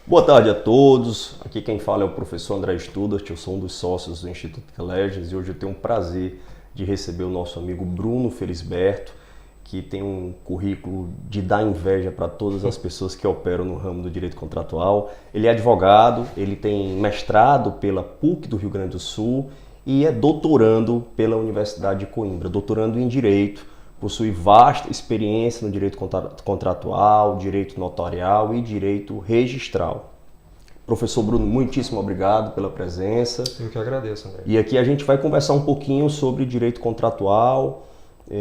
Boa tarde a todos. Aqui quem fala é o professor André Studart, eu sou um dos sócios do Instituto Intelligence e hoje eu tenho o prazer de receber o nosso amigo Bruno Felisberto, que tem um currículo de dar inveja para todas as pessoas que operam no ramo do direito contratual. Ele é advogado, ele tem mestrado pela PUC do Rio Grande do Sul e é doutorando pela Universidade de Coimbra, doutorando em Direito. Possui vasta experiência no direito contratual, direito notarial e direito registral. Professor Bruno, muitíssimo obrigado pela presença. Eu que agradeço, André. E aqui a gente vai conversar um pouquinho sobre direito contratual,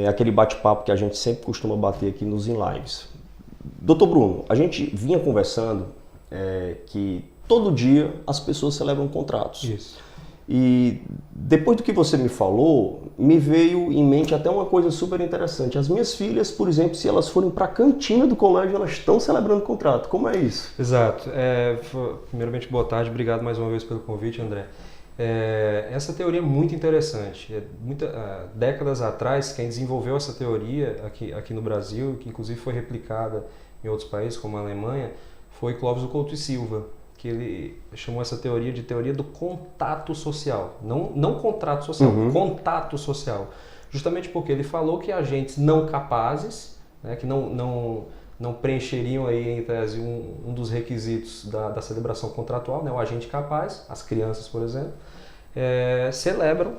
aquele bate-papo que a gente sempre costuma bater aqui nos in-lives. Doutor Bruno, a gente vinha conversando que todo dia as pessoas celebram contratos. Isso. E depois do que você me falou, me veio em mente até uma coisa super interessante. As minhas filhas, por exemplo, se elas forem para a cantina do colégio, elas estão celebrando contrato. Como é isso? Exato. Primeiramente, boa tarde. Obrigado mais uma vez pelo convite, André. Essa teoria é muito interessante. Décadas atrás, quem desenvolveu essa teoria aqui no Brasil, que inclusive foi replicada em outros países, como a Alemanha, foi Clóvis do Couto e Silva, que ele chamou essa teoria de teoria do contato social. Não contrato social, contato social. Justamente porque ele falou que agentes não capazes, né, que não preencheriam aí, em tese, um dos requisitos da celebração contratual, né, o agente capaz, as crianças, por exemplo, celebram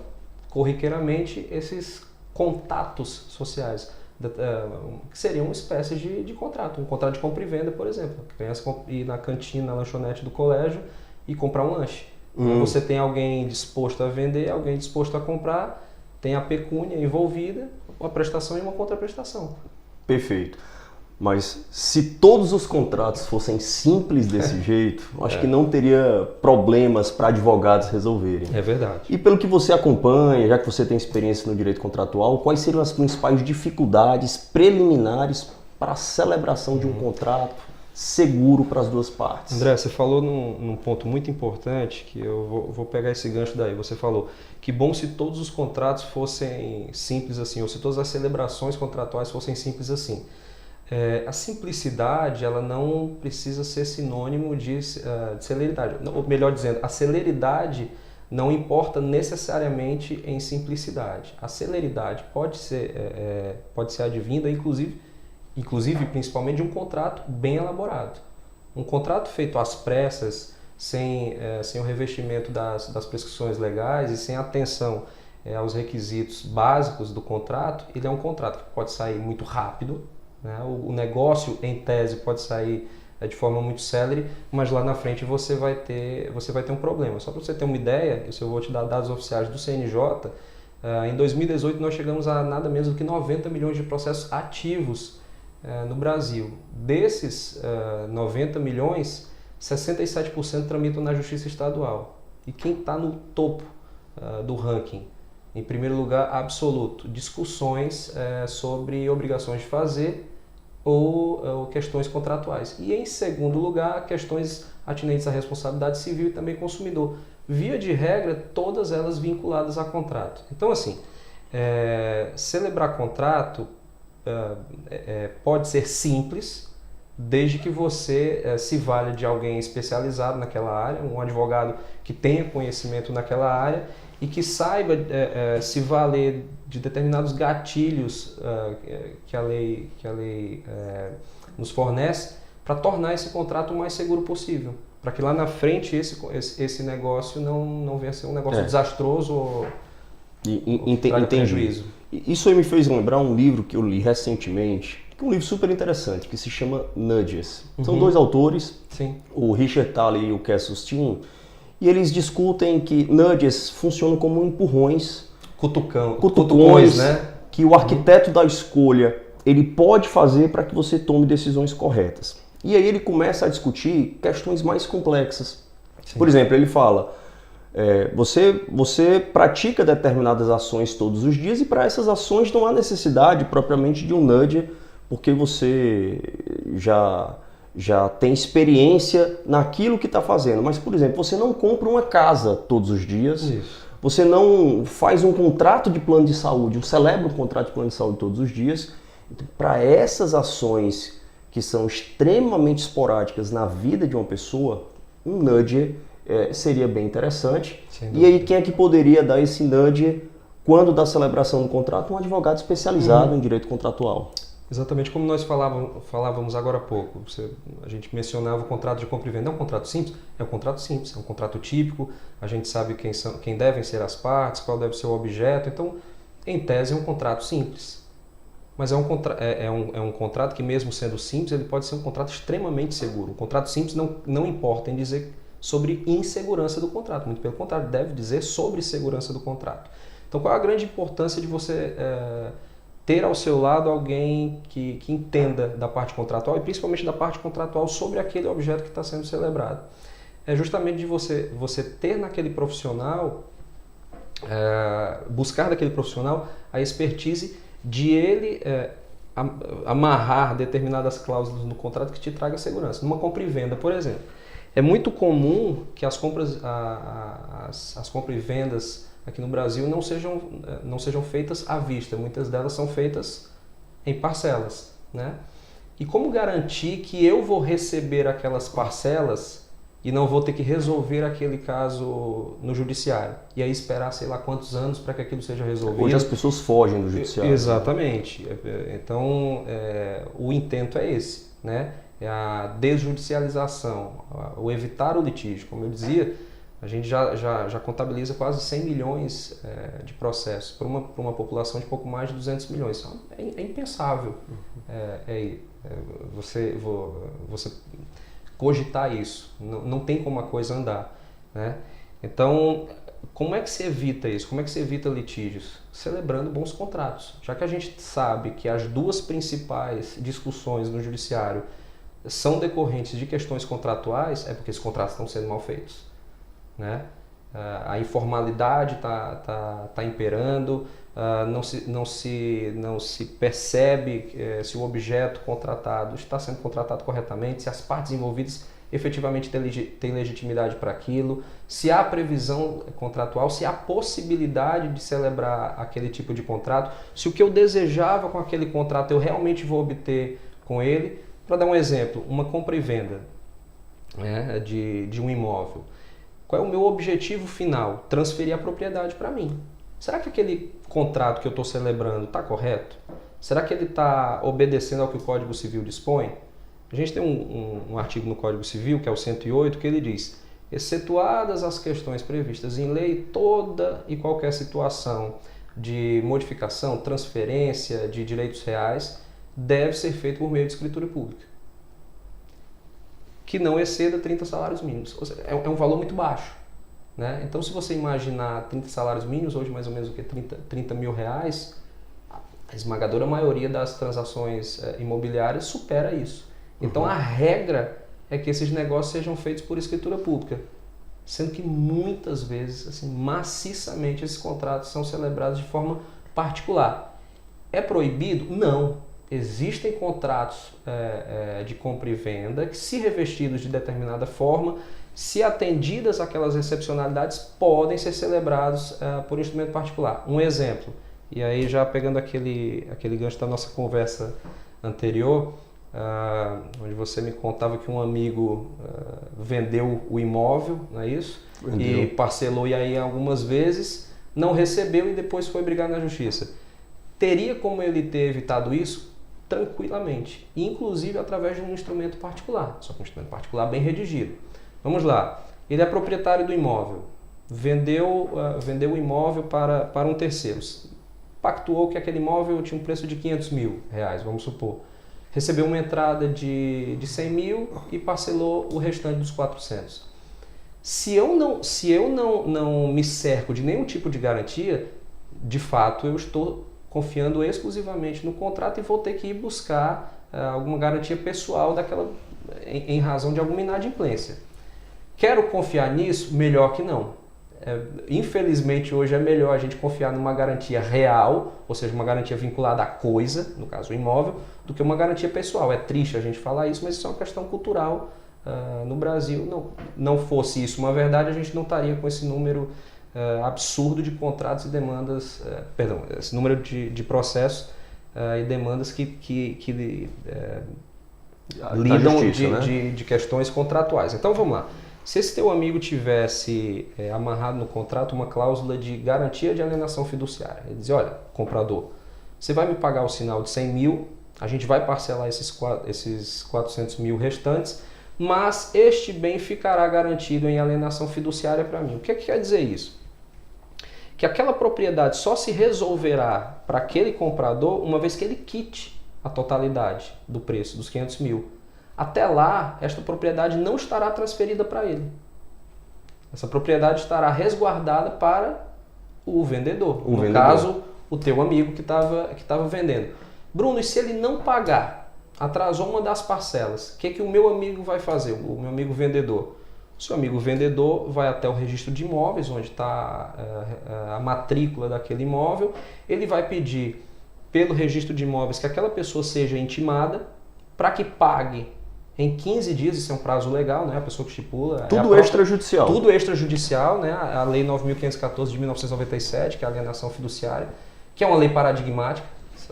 corriqueiramente esses contatos sociais, que seria uma espécie de contrato, um contrato de compra e venda, por exemplo. A criança ir na cantina, na lanchonete do colégio e comprar um lanche. Você tem alguém disposto a vender, alguém disposto a comprar, tem a pecúnia envolvida, uma prestação e uma contraprestação. Perfeito. Mas se todos os contratos fossem simples desse jeito, acho que não teria problemas para advogados resolverem. É verdade. E pelo que você acompanha, já que você tem experiência no direito contratual, quais seriam as principais dificuldades preliminares para a celebração de um contrato seguro para as duas partes? André, você falou num ponto muito importante, que eu vou pegar esse gancho daí. Você falou que bom se todos os contratos fossem simples assim, ou se todas as celebrações contratuais fossem simples assim. A simplicidade, ela não precisa ser sinônimo de celeridade. Ou melhor dizendo, a celeridade não importa necessariamente em simplicidade. A celeridade pode ser advinda, inclusive principalmente de um contrato bem elaborado. Um contrato feito às pressas, sem o revestimento das prescrições legais e sem atenção aos requisitos básicos do contrato, ele é um contrato que pode sair muito rápido, né? O negócio, em tese, pode sair de forma muito célere, mas lá na frente você vai ter um problema. Só para você ter uma ideia, eu vou te dar dados oficiais do CNJ, em 2018 nós chegamos a nada menos do que 90 milhões de processos ativos no Brasil. Desses 90 milhões, 67% tramitam na Justiça Estadual. E quem está no topo do ranking? Em primeiro lugar, absoluto, discussões sobre obrigações de fazer ou questões contratuais. E em segundo lugar, questões atinentes à responsabilidade civil e também consumidor. Via de regra, todas elas vinculadas a contrato. Então, assim, celebrar contrato pode ser simples, desde que você se valha de alguém especializado naquela área, um advogado que tenha conhecimento naquela área e que saiba se valer de determinados gatilhos que a lei nos fornece para tornar esse contrato o mais seguro possível, para que lá na frente esse negócio não venha a ser um negócio desastroso ou traga prejuízo. Isso aí me fez lembrar um livro que eu li recentemente, que é um livro super interessante, que se chama Nudges. São dois autores, Sim. O Richard Thaler e o Cassius Steen, e eles discutem que nudges funcionam como empurrões, cutucões, né? Que o arquiteto da escolha ele pode fazer para que você tome decisões corretas. E aí ele começa a discutir questões mais complexas. Sim. Por exemplo, ele fala, você pratica determinadas ações todos os dias e para essas ações não há necessidade propriamente de um nudge, porque você já tem experiência naquilo que está fazendo. Mas, por exemplo, você não compra uma casa todos os dias, Isso. Você não faz um contrato de plano de saúde, celebra um contrato de plano de saúde todos os dias. Então, para essas ações que são extremamente esporádicas na vida de uma pessoa, um nudger seria bem interessante. E aí quem é que poderia dar esse nudger quando da celebração do contrato? Um advogado especializado em direito contratual. Exatamente como nós falávamos agora há pouco. A gente mencionava o contrato de compra e venda. É um contrato simples? É um contrato simples, é um contrato típico. A gente sabe quem devem ser as partes, qual deve ser o objeto. Então, em tese, é um contrato simples. Mas é um contrato que, mesmo sendo simples, ele pode ser um contrato extremamente seguro. Um contrato simples não importa em dizer sobre insegurança do contrato. Muito pelo contrário, deve dizer sobre segurança do contrato. Então, qual é a grande importância de você ter ao seu lado alguém que entenda da parte contratual e principalmente da parte contratual sobre aquele objeto que está sendo celebrado? É justamente de você ter naquele profissional, buscar daquele profissional a expertise de ele amarrar determinadas cláusulas no contrato que te traga segurança. Numa compra e venda, por exemplo, é muito comum que as compras e vendas aqui no Brasil não sejam feitas à vista. Muitas delas são feitas em parcelas, né? E como garantir que eu vou receber aquelas parcelas e não vou ter que resolver aquele caso no judiciário? E aí esperar sei lá quantos anos para que aquilo seja resolvido. Hoje as pessoas fogem do judiciário. Exatamente. Então, o intento é esse, né? É a desjudicialização, o evitar o litígio. Como eu dizia, a gente já contabiliza quase 100 milhões de processos para uma população de pouco mais de 200 milhões. É impensável você cogitar isso. Não tem como a coisa andar, né? Então, como é que se evita isso? Como é que se evita litígios? Celebrando bons contratos. Já que a gente sabe que as duas principais discussões no judiciário são decorrentes de questões contratuais, é porque esses contratos estão sendo mal feitos, né? A informalidade tá imperando, não se percebe se o objeto contratado está sendo contratado corretamente, se as partes envolvidas efetivamente têm legitimidade para aquilo, se há previsão contratual, se há possibilidade de celebrar aquele tipo de contrato, se o que eu desejava com aquele contrato eu realmente vou obter com ele. Para dar um exemplo, uma compra e venda, né, de um imóvel. Qual é o meu objetivo final? Transferir a propriedade para mim. Será que aquele contrato que eu estou celebrando está correto? Será que ele está obedecendo ao que o Código Civil dispõe? A gente tem um artigo no Código Civil, que é o 108, que ele diz: excetuadas as questões previstas em lei, toda e qualquer situação de modificação, transferência de direitos reais deve ser feito por meio de escritura pública, que não exceda 30 salários mínimos. Ou seja, é um valor muito baixo, né? Então, se você imaginar 30 salários mínimos, hoje mais ou menos o que? 30 mil reais, a esmagadora maioria das transações imobiliárias supera isso. Então, a regra é que esses negócios sejam feitos por escritura pública, sendo que muitas vezes, assim, maciçamente, esses contratos são celebrados de forma particular. É proibido? Não. Existem contratos de compra e venda que, se revestidos de determinada forma, se atendidas aquelas excepcionalidades, podem ser celebrados por instrumento particular. Um exemplo, e aí já pegando aquele gancho da nossa conversa anterior, onde você me contava que um amigo vendeu o imóvel, não é isso? Vendeu. E parcelou e aí algumas vezes, não recebeu e depois foi brigar na justiça. Teria como ele ter evitado isso? Tranquilamente, inclusive através de um instrumento particular, só que um instrumento particular bem redigido. Vamos lá, ele é proprietário do imóvel, vendeu o imóvel para um terceiro, pactuou que aquele imóvel tinha um preço de 500 mil reais, vamos supor, recebeu uma entrada de 100 mil e parcelou o restante dos 400. Se eu não me cerco de nenhum tipo de garantia, de fato eu estou confiando exclusivamente no contrato e vou ter que ir buscar alguma garantia pessoal em razão de alguma inadimplência. Quero confiar nisso? Melhor que não. Infelizmente, hoje é melhor a gente confiar numa garantia real, ou seja, uma garantia vinculada à coisa, no caso o imóvel, do que uma garantia pessoal. É triste a gente falar isso, mas isso é uma questão cultural no Brasil. Não fosse isso uma verdade, a gente não estaria com esse número absurdo de contratos e demandas, esse número de processos e demandas que lidam justiça, de questões contratuais. Então vamos lá. Se esse teu amigo tivesse amarrado no contrato uma cláusula de garantia de alienação fiduciária, ele dizia, olha, comprador, você vai me pagar o sinal de 100 mil, a gente vai parcelar esses 400 mil restantes, mas este bem ficará garantido em alienação fiduciária para mim. O que quer dizer isso? Que aquela propriedade só se resolverá para aquele comprador uma vez que ele quite a totalidade do preço, dos 500 mil. Até lá, esta propriedade não estará transferida para ele. Essa propriedade estará resguardada para o vendedor. No caso, o teu amigo que estava vendendo. Bruno, e se ele não pagar, atrasou uma das parcelas, o que o meu amigo vai fazer, o meu amigo vendedor? O seu amigo vendedor vai até o registro de imóveis, onde está a matrícula daquele imóvel, ele vai pedir pelo registro de imóveis que aquela pessoa seja intimada para que pague em 15 dias, isso é um prazo legal, né? A pessoa que estipula... Tudo extrajudicial. Tudo extrajudicial, né? A Lei 9.514 de 1997, que é a alienação fiduciária, que é uma lei paradigmática.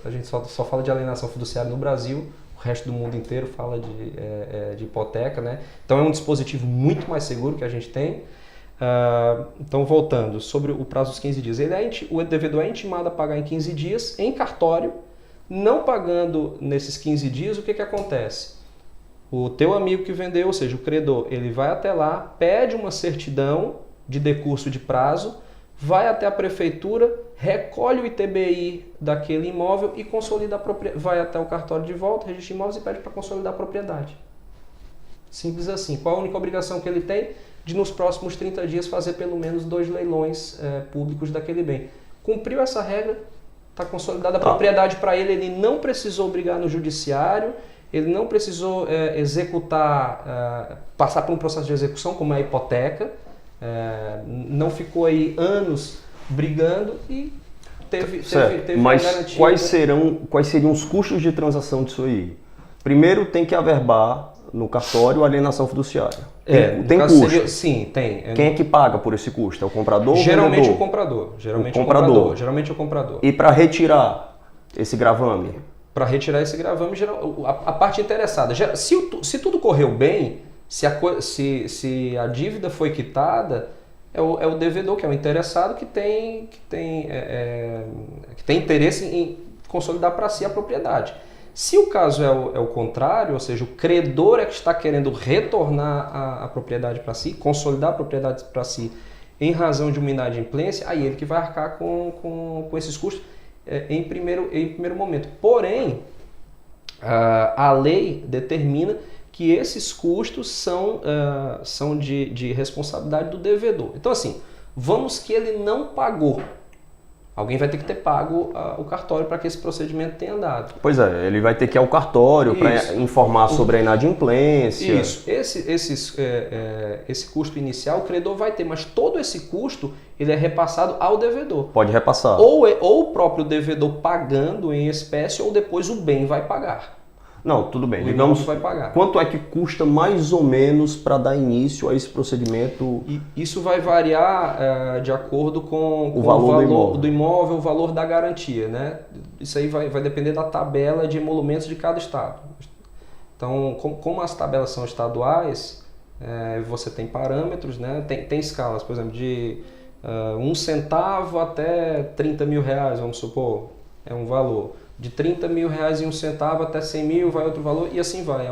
A gente só fala de alienação fiduciária no Brasil, o resto do mundo inteiro fala de hipoteca, né? Então é um dispositivo muito mais seguro que a gente tem. Então, voltando, sobre o prazo dos 15 dias. O devedor é intimado a pagar em 15 dias, em cartório. Não pagando nesses 15 dias, o que acontece? O teu amigo que vendeu, ou seja, o credor, ele vai até lá, pede uma certidão de decurso de prazo, vai até a prefeitura, recolhe o ITBI daquele imóvel e consolida a propriedade. Vai até o cartório de volta, registra imóveis e pede para consolidar a propriedade. Simples assim. Qual a única obrigação que ele tem? De nos próximos 30 dias fazer pelo menos 2 leilões públicos daquele bem. Cumpriu essa regra, está consolidada a propriedade para ele, ele não precisou brigar no judiciário, ele não precisou executar, passar por um processo de execução, como é a hipoteca, não ficou aí anos brigando e teve Mas garantia. Quais seriam os custos de transação disso aí? Primeiro tem que averbar no cartório a alienação fiduciária. Tem custo? Sim, tem. Quem é que paga por esse custo? É o comprador Geralmente ou o comprador. Geralmente o comprador. E para retirar esse gravame? Para retirar esse gravame, a parte interessada. Se tudo correu bem, se a dívida foi quitada, é o devedor, que é o interessado, que tem interesse em consolidar para si a propriedade. Se o caso é o contrário, ou seja, o credor é que está querendo retornar a propriedade para si, consolidar a propriedade para si em razão de uma inadimplência, aí ele que vai arcar com esses custos em primeiro momento. Porém, a lei determina que esses custos são de responsabilidade do devedor. Então, assim, vamos que ele não pagou. Alguém vai ter que ter pago o cartório para que esse procedimento tenha andado. Pois é, ele vai ter que ir ao cartório para informar sobre a inadimplência. Isso. Esse custo inicial o credor vai ter, mas todo esse custo ele é repassado ao devedor. Pode repassar. Ou o próprio devedor pagando em espécie, ou depois o bem vai pagar. Não, tudo bem. Digamos, vai pagar. Quanto é que custa mais ou menos para dar início a esse procedimento? Isso vai variar de acordo com o valor do imóvel, o valor da garantia, né? Isso aí vai depender da tabela de emolumentos de cada estado. Então, como as tabelas são estaduais, você tem parâmetros, né? Tem escalas, por exemplo, de 1 centavo até 30 mil reais, vamos supor, é um valor. De 30 mil reais e 1 centavo até 100 mil vai outro valor e assim vai.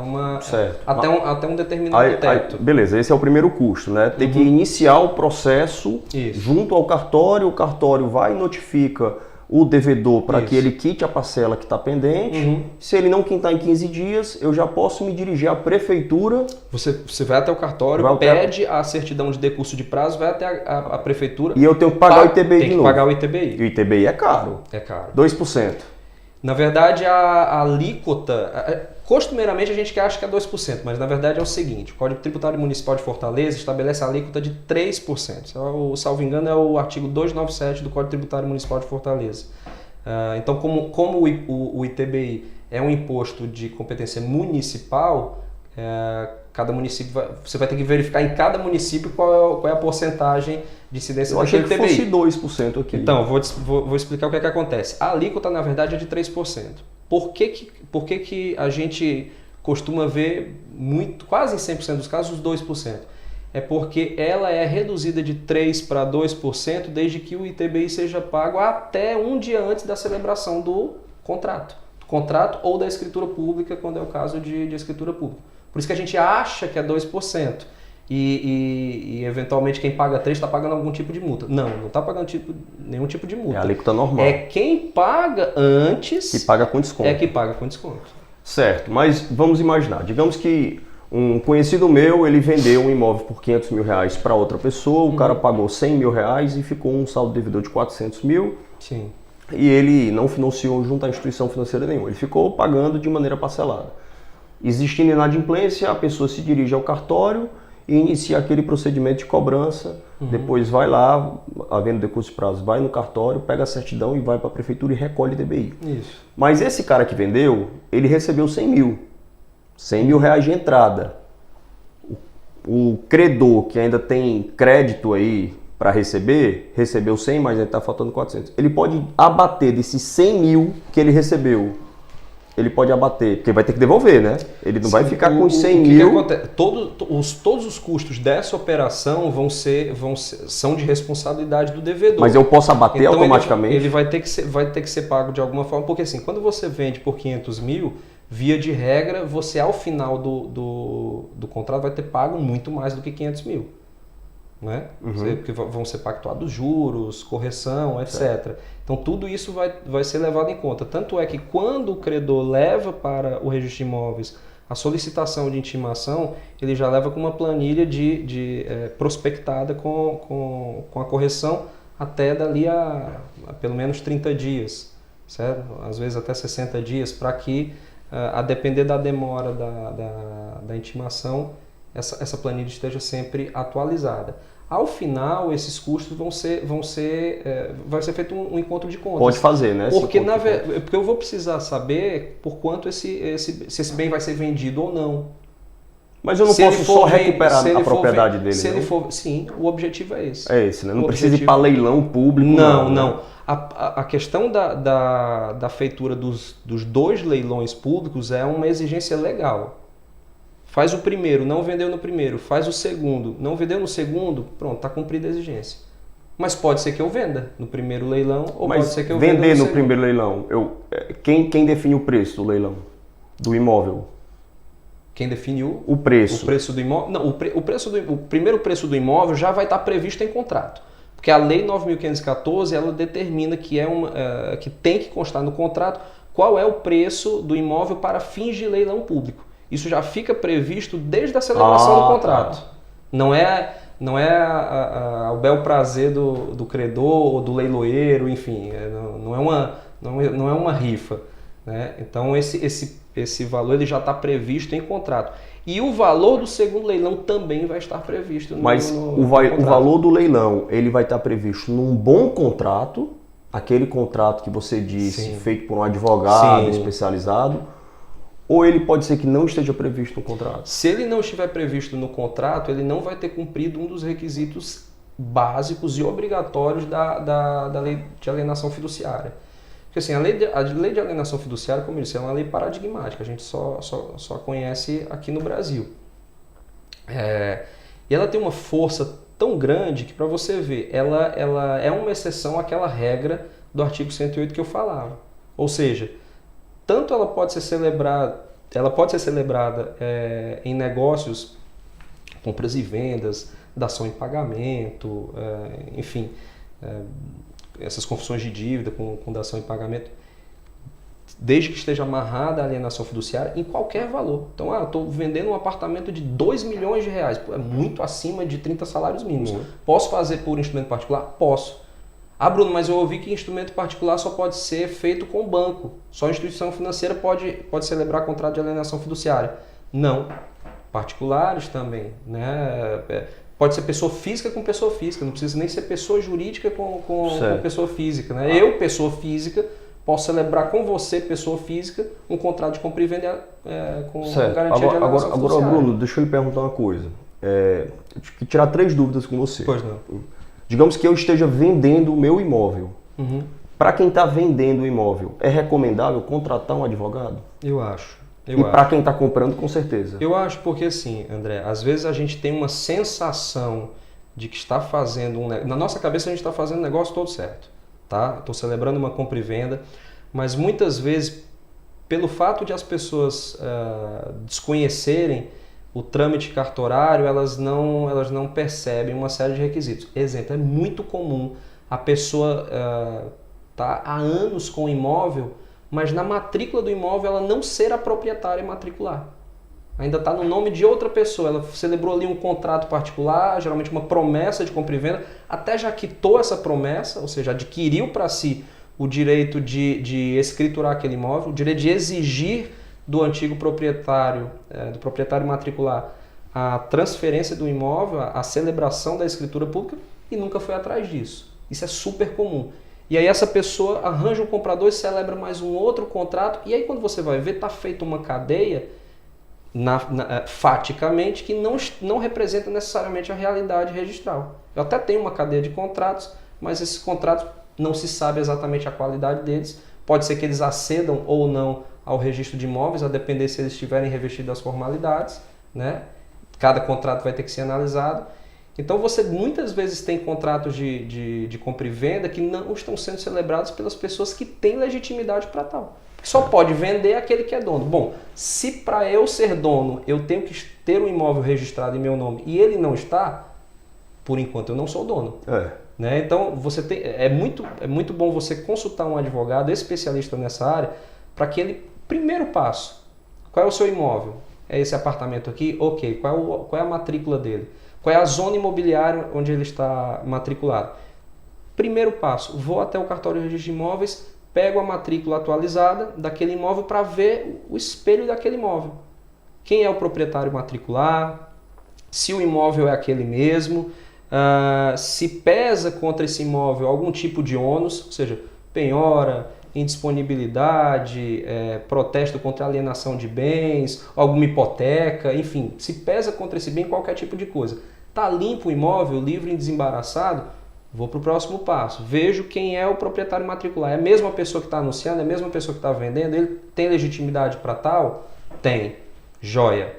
Até um determinado teto. Beleza, esse é o primeiro custo, né? Tem que iniciar o processo junto ao cartório, o cartório vai e notifica o devedor para que ele quite a parcela que está pendente. Se ele não quitar em 15 dias, eu já posso me dirigir à prefeitura. Você vai até o cartório, pede a certidão de decurso de prazo, vai até a prefeitura. E eu tenho que pagar o ITBI de novo. Tem que pagar o ITBI. E o ITBI é caro. É caro. 2%. Na verdade, a alíquota, costumeiramente a gente acha que é 2%, mas na verdade é o seguinte, o Código Tributário Municipal de Fortaleza estabelece a alíquota de 3%. Salvo engano, é o artigo 297 do Código Tributário Municipal de Fortaleza. Então, como o ITBI é um imposto de competência municipal, cada município você vai ter que verificar em cada município qual é a porcentagem de incidência do ITBI. Eu achei que fosse 2% aqui. Então, vou explicar o que acontece. A alíquota, na verdade, é de 3%. Por que a gente costuma ver quase em 100% dos casos, os 2%. É porque ela é reduzida de 3% para 2% desde que o ITBI seja pago até um dia antes da celebração do contrato. Do contrato ou da escritura pública, quando é o caso de escritura pública. Por isso que a gente acha que é 2%. E eventualmente quem paga 3% está pagando algum tipo de multa. Não está pagando nenhum tipo de multa. É a alíquota normal. É quem paga antes... Que paga com desconto. É que paga com desconto. Certo, mas vamos imaginar. Digamos que um conhecido meu, ele vendeu um imóvel por R$500 mil para outra pessoa, o cara pagou R$100 mil e ficou um saldo devedor de R$400 mil. Sim. E ele não financiou junto à instituição financeira nenhuma. Ele ficou pagando de maneira parcelada. Existindo inadimplência, a pessoa se dirige ao cartório e inicia aquele procedimento de cobrança, depois vai lá, havendo decurso de prazo, vai no cartório, pega a certidão e vai para a prefeitura e recolhe DBI. Isso. Mas esse cara que vendeu, ele recebeu R$100 mil de entrada. O credor, que ainda tem crédito aí para receber, recebeu 100, mas aí está faltando 400. Ele pode abater desses 100 mil que ele recebeu. Ele pode abater, porque vai ter que devolver, né? Ele não vai ficar com os 100 mil. Que acontece? Todos os custos dessa operação são de responsabilidade do devedor. Mas eu posso abater então automaticamente? Ele vai ter que ser pago de alguma forma, porque assim, quando você vende por 500 mil, via de regra, você ao final do contrato vai ter pago muito mais do que 500 mil. Né? Porque vão ser pactuados juros, correção, etc. Certo. Então tudo isso vai ser levado em conta. Tanto é que quando o credor leva para o registro de imóveis a solicitação de intimação, ele já leva com uma planilha prospectada com a correção até dali a pelo menos 30 dias, certo? Às vezes até 60 dias, para que, a depender da demora da intimação, essa planilha esteja sempre atualizada. Ao final, esses custos vai ser feito um encontro de contas. Pode fazer, né? Porque eu vou precisar saber por quanto se esse bem vai ser vendido ou não. Mas eu não posso só recuperar a propriedade dele, se ele for, sim, o objetivo é esse. É esse, né? Não precisa ir para leilão público. Não. A questão da feitura dos 2 leilões públicos é uma exigência legal. Faz o primeiro, não vendeu no primeiro. Faz o segundo, não vendeu no segundo. Pronto, está cumprida a exigência. Mas pode ser que eu venda no primeiro leilão ou pode ser que eu venda no segundo. Vender no primeiro leilão, quem define o preço do leilão? Do imóvel? Quem define o preço? O preço do imóvel? Não, o primeiro preço do imóvel já vai estar previsto em contrato. Porque a Lei 9.514, ela determina que tem que constar no contrato qual é o preço do imóvel para fins de leilão público. Isso já fica previsto desde a celebração do contrato. Tá. Não é o bel prazer do credor ou do leiloeiro, enfim, não é uma rifa. Né? Então esse valor ele já está previsto em contrato. E o valor do segundo leilão também vai estar previsto no Mas o valor do leilão ele vai estar previsto num bom contrato, aquele contrato que você disse, sim, feito por um advogado, sim, especializado. Ou ele pode ser que não esteja previsto no contrato? Se ele não estiver previsto no contrato, ele não vai ter cumprido um dos requisitos básicos e obrigatórios da lei de alienação fiduciária. Porque assim, a lei de alienação fiduciária, como eu disse, é uma lei paradigmática, a gente só conhece aqui no Brasil. E ela tem uma força tão grande que, para você ver, ela é uma exceção àquela regra do artigo 108 que eu falava. Ou seja, tanto ela pode ser celebrada em negócios, compras e vendas, dação em pagamento, enfim, essas confissões de dívida com dação em pagamento, desde que esteja amarrada a alienação fiduciária em qualquer valor. Então, eu estou vendendo um apartamento de R$2 milhões, é muito acima de 30 salários mínimos. Posso fazer por instrumento particular? Posso. Bruno, mas eu ouvi que instrumento particular só pode ser feito com banco. Só a instituição financeira pode celebrar contrato de alienação fiduciária. Não. Particulares também. Né? Pode ser pessoa física com pessoa física. Não precisa nem ser pessoa jurídica com pessoa física. Né? Eu, pessoa física, posso celebrar com você, pessoa física, um contrato de compra e venda com garantia de alienação fiduciária. Agora, Bruno, deixa eu lhe perguntar uma coisa. Eu tive que tirar 3 dúvidas com você. Pois não. Digamos que eu esteja vendendo o meu imóvel. Para quem está vendendo o imóvel, é recomendável contratar um advogado? Eu acho. E para quem está comprando, com certeza. Eu acho porque assim, André, às vezes a gente tem uma sensação de que está fazendo na nossa cabeça a gente está fazendo o negócio todo certo, tá? Estou celebrando uma compra e venda, mas muitas vezes, pelo fato de as pessoas desconhecerem o trâmite cartorário, elas não percebem uma série de requisitos. Exemplo, é muito comum a pessoa tá há anos com o imóvel, mas na matrícula do imóvel ela não ser a proprietária matricular. Ainda está no nome de outra pessoa. Ela celebrou ali um contrato particular, geralmente uma promessa de compra e venda, até já quitou essa promessa, ou seja, adquiriu para si o direito de escriturar aquele imóvel, o direito de exigir do antigo proprietário, do proprietário matricular, a transferência do imóvel, a celebração da escritura pública, e nunca foi atrás disso. Isso é super comum. E aí essa pessoa arranja um comprador e celebra mais um outro contrato, e aí quando você vai ver, está feita uma cadeia faticamente que não representa necessariamente a realidade registral. Eu até tenho uma cadeia de contratos, mas esses contratos não se sabe exatamente a qualidade deles. Pode ser que eles acedam ou não ao registro de imóveis, a depender se eles estiverem revestidos das formalidades, né? Cada contrato vai ter que ser analisado. Então você muitas vezes tem contratos de compra e venda que não estão sendo celebrados pelas pessoas que têm legitimidade para tal. Só pode vender aquele que é dono. Bom, se para eu ser dono eu tenho que ter um imóvel registrado em meu nome e ele não está, por enquanto eu não sou dono. Né? Então você é muito bom você consultar um advogado especialista nessa área para aquele primeiro passo. Qual é o seu imóvel? É esse apartamento aqui? Ok. Qual é a matrícula dele? Qual é a zona imobiliária onde ele está matriculado? Primeiro passo, vou até o cartório de registro de imóveis, pego a matrícula atualizada daquele imóvel para ver o espelho daquele imóvel. Quem é o proprietário matricular, se o imóvel é aquele mesmo, se pesa contra esse imóvel algum tipo de ônus, ou seja, penhora, indisponibilidade, protesto contra alienação de bens, alguma hipoteca, enfim, se pesa contra esse bem qualquer tipo de coisa. Está limpo o imóvel, livre e desembaraçado? Vou para o próximo passo. Vejo quem é o proprietário matricular. É a mesma pessoa que está anunciando? É a mesma pessoa que está vendendo? Ele tem legitimidade para tal? Tem. Joia.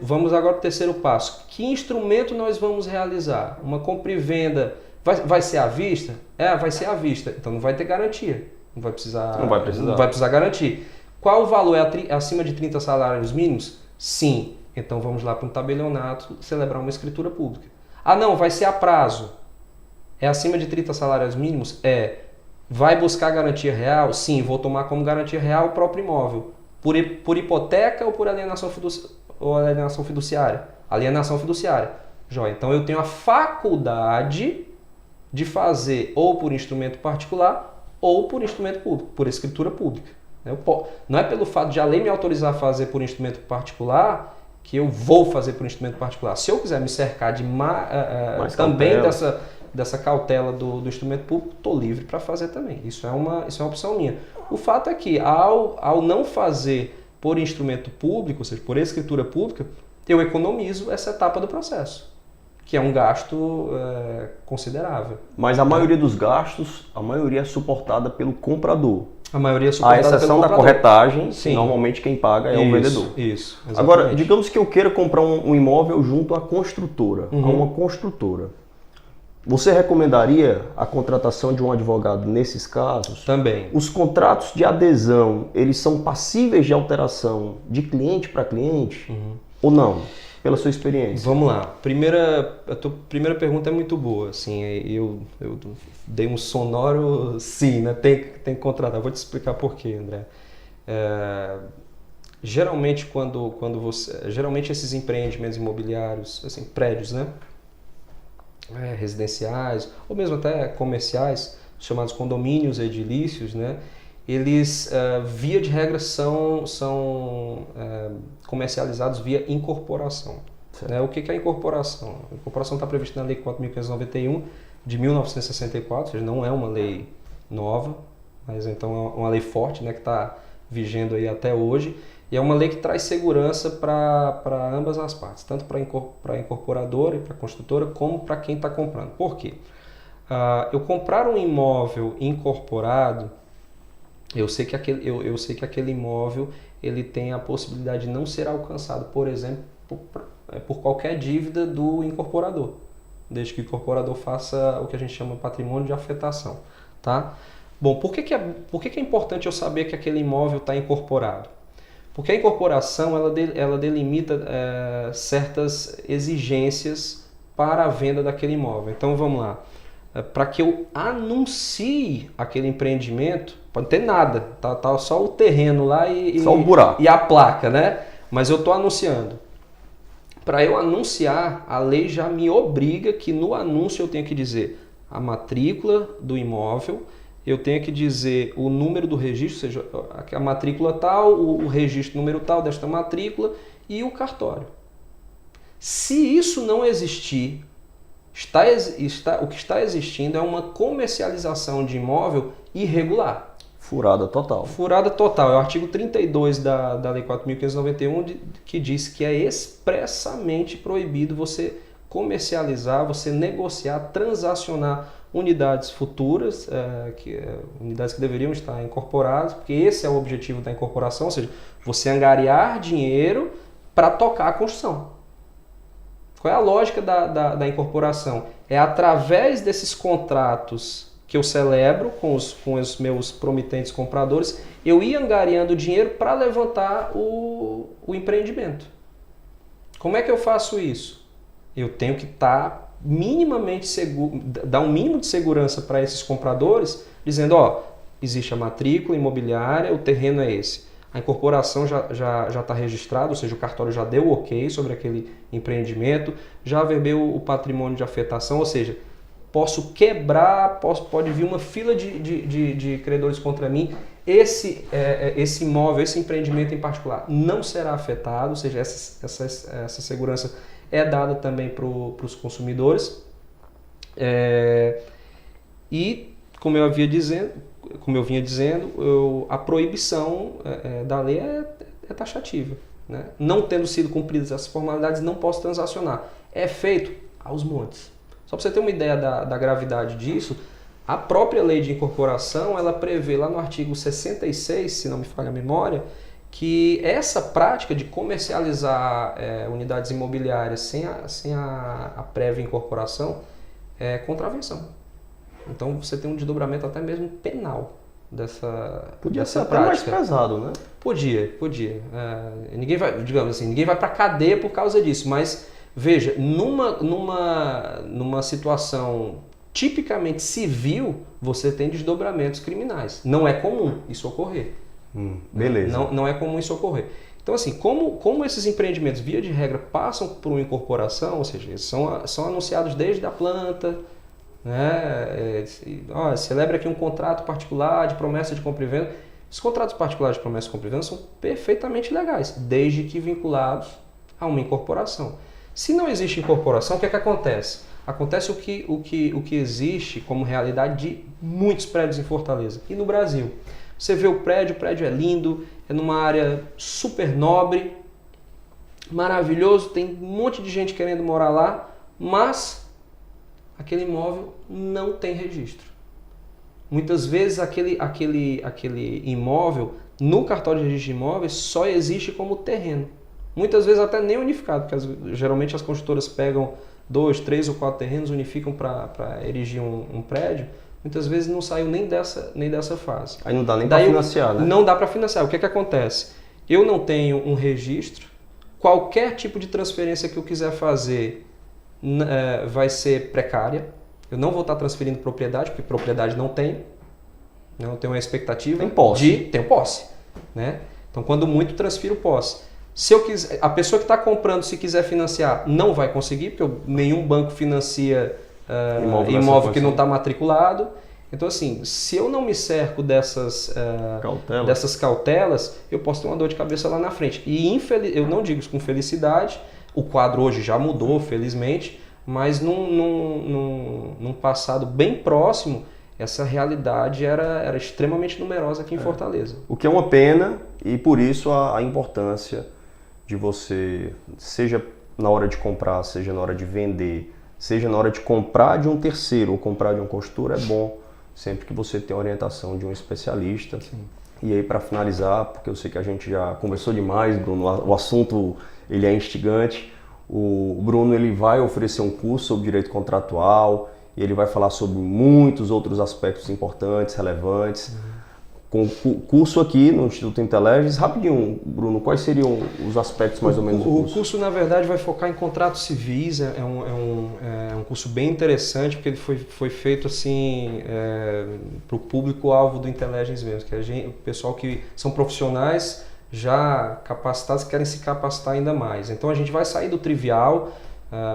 Vamos agora para o terceiro passo. Que instrumento nós vamos realizar? Uma compra e venda vai ser à vista? Vai ser à vista. Então não vai ter garantia. Não vai precisar garantir. Qual o valor? É acima de 30 salários mínimos? Sim. Então vamos lá para um tabelionato celebrar uma escritura pública. Não, vai ser a prazo. É acima de 30 salários mínimos? Vai buscar garantia real? Sim, vou tomar como garantia real o próprio imóvel. Por hipoteca ou por alienação fiduciária? Alienação fiduciária. Joia. Então eu tenho a faculdade de fazer ou por instrumento particular ou por instrumento público, por escritura pública. Não é pelo fato de a lei me autorizar a fazer por instrumento particular que eu vou fazer por instrumento particular. Se eu quiser me cercar de também dessa cautela do instrumento público, estou livre para fazer também. Isso é uma opção minha. O fato é que, ao não fazer por instrumento público, ou seja, por escritura pública, eu economizo essa etapa do processo, que é um gasto considerável. Mas a maioria dos gastos, a maioria é suportada pelo comprador. A maioria é suportada pelo comprador. A exceção da corretagem, sim. Normalmente quem paga é o vendedor. Isso, exatamente. Agora, digamos que eu queira comprar um imóvel junto à construtora, a uma construtora. Você recomendaria a contratação de um advogado nesses casos? Também. Os contratos de adesão, eles são passíveis de alteração de cliente para cliente ou não? Pela sua experiência. Vamos lá. A tua primeira pergunta é muito boa. Assim, eu dei um sonoro sim, né? Tem que contratar. Vou te explicar por quê, André. Geralmente, geralmente esses empreendimentos imobiliários, assim, prédios, né? Residenciais ou mesmo até comerciais, chamados condomínios edilícios, né? Eles, via de regra, são comercializados via incorporação. Né? O que é incorporação? A incorporação está prevista na Lei 4.591 de 1964, ou seja, não é uma lei nova, mas então é uma lei forte, né, que está vigendo aí até hoje. E é uma lei que traz segurança para ambas as partes, tanto para a incorporadora e para a construtora, como para quem está comprando. Por quê? Eu comprar um imóvel incorporado, eu sei que aquele imóvel ele tem a possibilidade de não ser alcançado, por exemplo, por qualquer dívida do incorporador, desde que o incorporador faça o que a gente chama de patrimônio de afetação. Tá? Bom, por que é importante eu saber que aquele imóvel está incorporado? Porque a incorporação ela delimita certas exigências para a venda daquele imóvel. Então vamos lá. Para que eu anuncie aquele empreendimento, pode ter nada, tá só o terreno lá só o buraco. E a placa, né? Mas eu estou anunciando. Para eu anunciar, a lei já me obriga que no anúncio eu tenho que dizer a matrícula do imóvel, eu tenho que dizer o número do registro, ou seja, a matrícula tal, o registro número tal desta matrícula e o cartório. Se isso não existir, o que está existindo é uma comercialização de imóvel irregular. Furada total. Furada total. É o artigo 32 da Lei 4.591 que diz que é expressamente proibido você comercializar, você negociar, transacionar unidades futuras, unidades que deveriam estar incorporadas, porque esse é o objetivo da incorporação, ou seja, você angariar dinheiro para tocar a construção. Qual é a lógica da incorporação? É através desses contratos que eu celebro com os meus promitentes compradores, eu ir angariando dinheiro para levantar o empreendimento. Como é que eu faço isso? Eu tenho que estar minimamente seguro, dar um mínimo de segurança para esses compradores, dizendo, ó, existe a matrícula imobiliária, o terreno é esse. A incorporação já está registrada, ou seja, o cartório já deu o ok sobre aquele empreendimento, já averbeu o patrimônio de afetação, ou seja, posso quebrar, pode vir uma fila de credores contra mim, esse imóvel, esse empreendimento em particular não será afetado, ou seja, essa segurança é dada também para os consumidores. E, como eu vinha dizendo, a proibição da lei é taxativa. Né? Não tendo sido cumpridas essas formalidades, não posso transacionar. É feito aos montes. Só para você ter uma ideia da gravidade disso, a própria lei de incorporação, ela prevê lá no artigo 66, se não me falha a memória, que essa prática de comercializar unidades imobiliárias sem a prévia incorporação é contravenção. Então você tem um desdobramento até mesmo penal dessa Podia ser até prática. mais pesado, né? Podia. Ninguém vai, digamos assim, ninguém vai para cadeia por causa disso, mas veja, numa situação tipicamente civil, você tem desdobramentos criminais. Não é comum isso ocorrer. Beleza. Não é comum isso ocorrer. Então, assim, como esses empreendimentos, via de regra, passam por uma incorporação, ou seja, eles são anunciados desde a planta, né? Celebra aqui um contrato particular de promessa de compra e venda. Os contratos particulares de promessa de compra e venda são perfeitamente legais, desde que vinculados a uma incorporação. Se não existe incorporação, o que é que acontece? Acontece o que existe como realidade de muitos prédios em Fortaleza e no Brasil. Você vê o prédio é lindo, é numa área super nobre, maravilhoso, tem um monte de gente querendo morar lá, mas aquele imóvel não tem registro. Muitas vezes aquele imóvel, no cartório de registro de imóveis, só existe como terreno. Muitas vezes até nem unificado, porque geralmente as construtoras pegam 2, 3 ou 4 terrenos, unificam para erigir um prédio. Muitas vezes não saiu nem dessa fase. Aí não dá nem para financiar, né? Não dá para financiar. O que acontece? Eu não tenho um registro, qualquer tipo de transferência que eu quiser fazer vai ser precária. Eu não vou estar transferindo propriedade, porque propriedade não tenho. Não tenho uma expectativa. Tem posse. Tenho posse. Né? Então, quando muito, transfiro posse. Se eu quiser, a pessoa que está comprando, se quiser financiar, não vai conseguir, porque nenhum banco financia imóvel que não está matriculado. Então, assim, se eu não me cerco dessas cautelas, eu posso ter uma dor de cabeça lá na frente. E eu não digo isso com felicidade, o quadro hoje já mudou, felizmente, mas num passado bem próximo, essa realidade era extremamente numerosa aqui em Fortaleza. O que é uma pena, e por isso a importância de você, seja na hora de comprar, seja na hora de vender, seja na hora de comprar de um terceiro ou comprar de um construtor, é bom sempre que você tenha a orientação de um especialista E aí, para finalizar, porque eu sei que a gente já conversou demais, Bruno, o assunto ele é instigante. O Bruno ele vai oferecer um curso sobre direito contratual, e ele vai falar sobre muitos outros aspectos importantes, relevantes. Com o curso aqui no Instituto Inteligence, rapidinho, Bruno, quais seriam os aspectos mais ou menos do curso? O curso, na verdade, vai focar em contratos civis, é um curso bem interessante, porque ele foi feito assim para o público-alvo do Inteligence mesmo, que o pessoal que são profissionais já capacitados querem se capacitar ainda mais. Então a gente vai sair do trivial,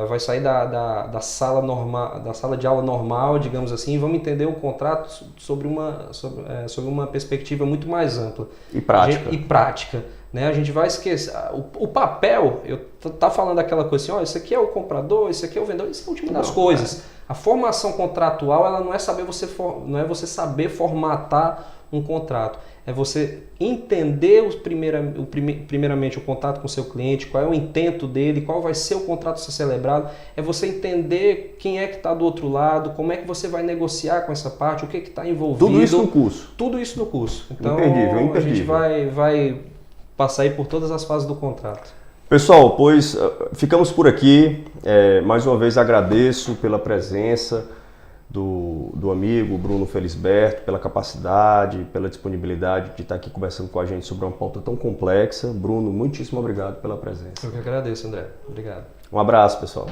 vai sair da sala normal, da sala de aula normal, digamos assim, e vamos entender o contrato sobre uma perspectiva muito mais ampla e prática. E prática, né? A gente vai esquecer o papel. Eu tá falando aquela coisa assim, ó, isso aqui é o comprador, isso aqui é o vendedor, isso é a última das coisas. A formação contratual, ela não é você saber formatar um contrato. É você entender primeiramente o contato com o seu cliente, qual é o intento dele, qual vai ser o contrato a ser celebrado. É você entender quem é que está do outro lado, como é que você vai negociar com essa parte, o que está envolvido. Tudo isso no curso? Tudo isso no curso. Então, imperdível. A gente vai passar aí por todas as fases do contrato. Pessoal, pois ficamos por aqui. Mais uma vez agradeço pela presença do amigo Bruno Felisberto, pela capacidade, pela disponibilidade de estar aqui conversando com a gente sobre uma pauta tão complexa. Bruno, muitíssimo obrigado pela presença. Eu que agradeço, André. Obrigado. Um abraço, pessoal.